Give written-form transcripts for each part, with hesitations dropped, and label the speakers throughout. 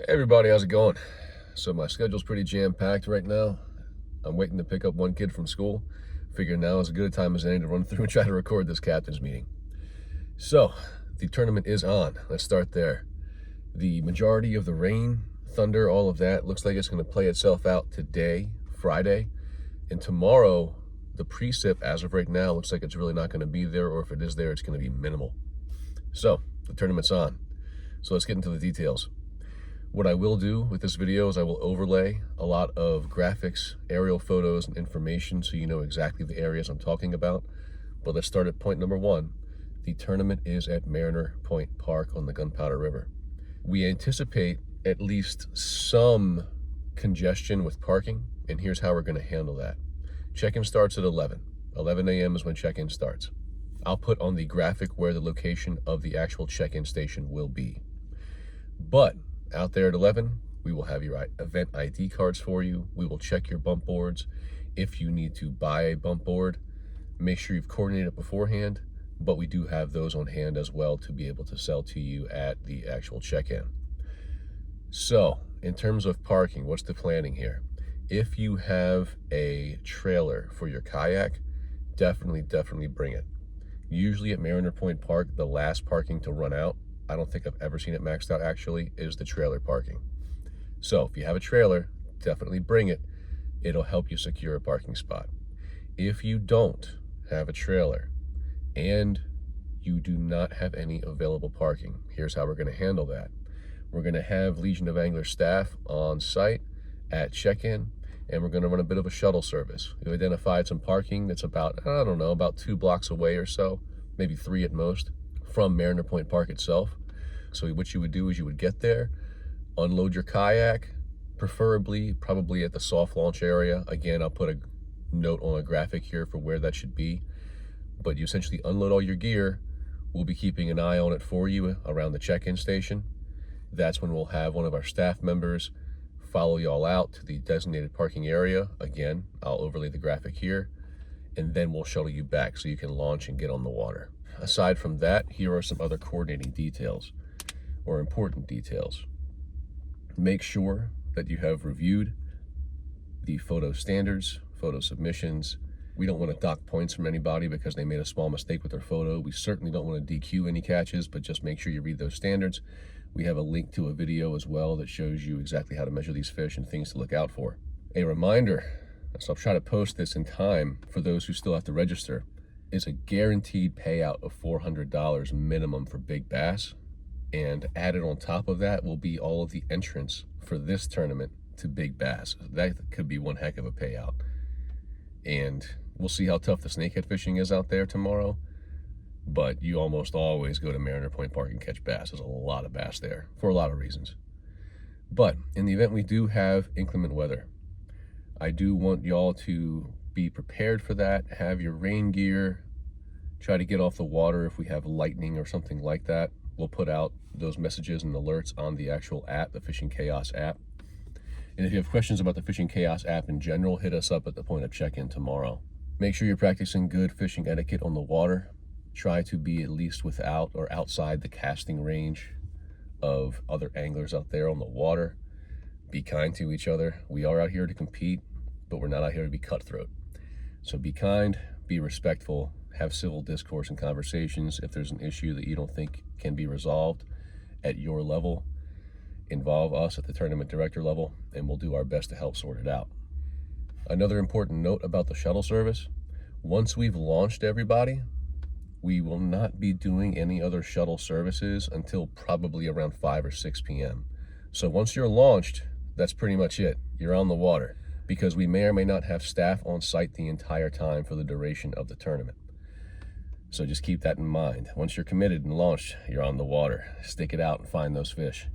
Speaker 1: Hey everybody, how's it going? So my schedule's pretty jam-packed right now. I'm waiting to pick up one kid from school. Figure now is as good a time as any to run through and try to record this captain's meeting. So, the tournament is on. Let's start there. The majority of the rain, thunder, all of that looks like it's going to play itself out today, Friday, and tomorrow the precip as of right now looks like it's really not going to be there, or if it is there, it's going to be minimal. So, the tournament's on. So let's get into the details. What I will do with this video is I will overlay a lot of graphics, aerial photos, and information so you know exactly the areas I'm talking about. But let's start at point number one. The tournament is at Mariner Point Park on the Gunpowder River. We anticipate at least some congestion with parking, and here's how we're going to handle that. Check-in starts at 11. 11 a.m. is when check-in starts. I'll put on the graphic where the location of the actual check-in station will be. But out there at 11, we will have your event ID cards for you. We will check your bump boards. If you need to buy a bump board, make sure you've coordinated it beforehand, but we do have those on hand as well to be able to sell to you at the actual check-in. So, in terms of parking, what's the planning here? If you have a trailer for your kayak, definitely bring it. Usually at Mariner Point Park, the last parking to run out, I don't think I've ever seen it maxed out actually, is the trailer parking. So if you have a trailer, definitely bring it. It'll help you secure a parking spot. If you don't have a trailer and you do not have any available parking, here's how we're going to handle that. We're going to have Legion of Anglers staff on site at check-in, and we're going to run a bit of a shuttle service. We've identified some parking that's about, I don't know, about 2 blocks away or so, maybe 3 at most, from Mariner Point Park itself. So what you would do is you would get there, unload your kayak, preferably probably at the soft launch area. Again, I'll put a note on a graphic here for where that should be. But you essentially unload all your gear. We'll be keeping an eye on it for you around the check-in station. That's when we'll have one of our staff members follow you all out to the designated parking area. Again, I'll overlay the graphic here, and then we'll shuttle you back so you can launch and get on the water. Aside from that, here are some other coordinating details or important details. Make sure that you have reviewed the photo standards, photo submissions. We don't want to dock points from anybody because they made a small mistake with their photo. We certainly don't want to DQ any catches, but just make sure you read those standards. We have a link to a video as well that shows you exactly how to measure these fish and things to look out for. A reminder, so I'll try to post this in time for those who still have to register, is a guaranteed payout of $400 minimum for big bass. And added on top of that will be all of the entrants for this tournament to big bass. That could be one heck of a payout. And we'll see how tough the snakehead fishing is out there tomorrow. But you almost always go to Mariner Point Park and catch bass. There's a lot of bass there for a lot of reasons. But in the event we do have inclement weather, I do want y'all to be prepared for that. Have your rain gear. Try to get off the water if we have lightning or something like that. We'll put out those messages and alerts on the actual app, the Fishing Chaos app. And if you have questions about the Fishing Chaos app in general, hit us up at the point of check-in tomorrow. Make sure you're practicing good fishing etiquette on the water. Try to be at least without or outside the casting range of other anglers out there on the water. Be kind to each other. We are out here to compete, but we're not out here to be cutthroat. So be kind, be respectful, have civil discourse and conversations. If there's an issue that you don't think can be resolved at your level, involve us at the tournament director level, and we'll do our best to help sort it out. Another important note about the shuttle service, once we've launched everybody, we will not be doing any other shuttle services until probably around 5 or 6 p.m. So once you're launched, that's pretty much it. You're on the water, because we may or may not have staff on site the entire time for the duration of the tournament. So just keep that in mind. Once you're committed and launched, you're on the water. Stick it out and find those fish.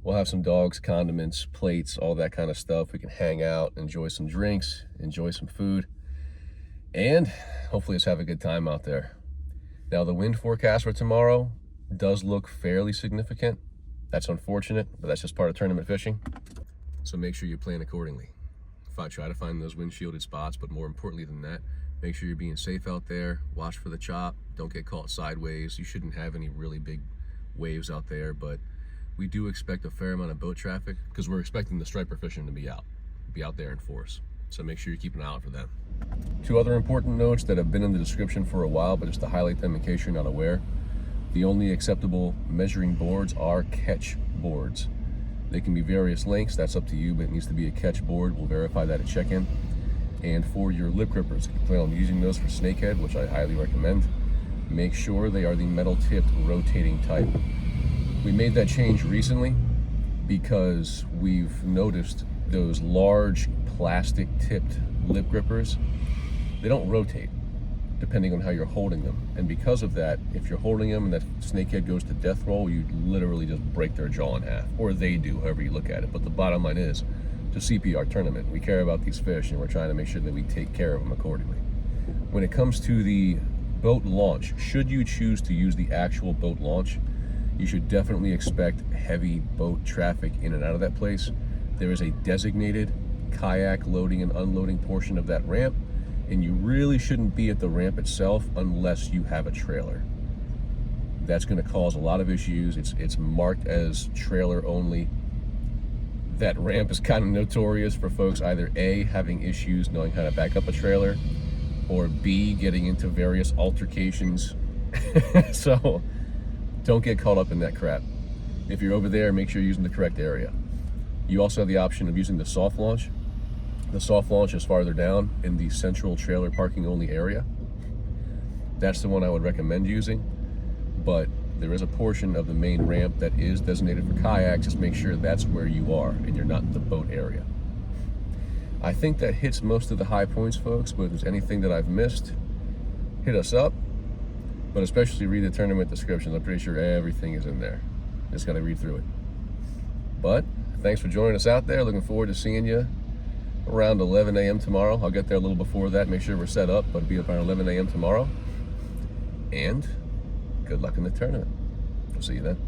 Speaker 1: We'll have some dogs, condiments, plates, all that kind of stuff. We can hang out, enjoy some drinks, enjoy some food, and hopefully just have a good time out there. Now, the wind forecast for tomorrow does look fairly significant. That's unfortunate, but that's just part of tournament fishing. So make sure you plan accordingly. Try to find those wind-shielded spots, but more importantly than that, make sure you're being safe out there. Watch for the chop. Don't get caught sideways. You shouldn't have any really big waves out there, but we do expect a fair amount of boat traffic because we're expecting the striper fishing to be out there in force. So make sure you keep an eye out for them. Two other important notes that have been in the description for a while, but just to highlight them in case you're not aware. The only acceptable measuring boards are catch boards. They can be various lengths, that's up to you, but it needs to be a catch board. We'll verify that at check-in. And for your lip grippers, if you plan on using those for snakehead, which I highly recommend, make sure they are the metal-tipped rotating type. We made that change recently because we've noticed those large plastic-tipped lip grippers, they don't rotate depending on how you're holding them. And because of that, if you're holding them and that snakehead goes to death roll, you literally just break their jaw in half, or they do, however you look at it. But the bottom line is, it's a CPR tournament. We care about these fish and we're trying to make sure that we take care of them accordingly. When it comes to the boat launch, should you choose to use the actual boat launch, you should definitely expect heavy boat traffic in and out of that place. There is a designated kayak loading and unloading portion of that ramp, and you really shouldn't be at the ramp itself unless you have a trailer. That's going to cause a lot of issues. It's marked as trailer only. That ramp is kind of notorious for folks either A, having issues knowing how to back up a trailer, or B, getting into various altercations. So don't get caught up in that crap. If you're over there, make sure you're using the correct area. You also have the option of using the soft launch. The soft launch is farther down in the central trailer parking only area. That's the one I would recommend using, but there is a portion of the main ramp that is designated for kayaks. Just make sure that's where you are and you're not in the boat area. I think that hits most of the high points, folks, but if there's anything that I've missed, hit us up, but especially read the tournament descriptions. I'm pretty sure everything is in there. Just gotta read through it. But thanks for joining us out there. Looking forward to seeing you around 11 a.m. tomorrow. I'll get there a little before that, make sure we're set up, but it'll be about 11 a.m. tomorrow. And good luck in the tournament. We'll see you then.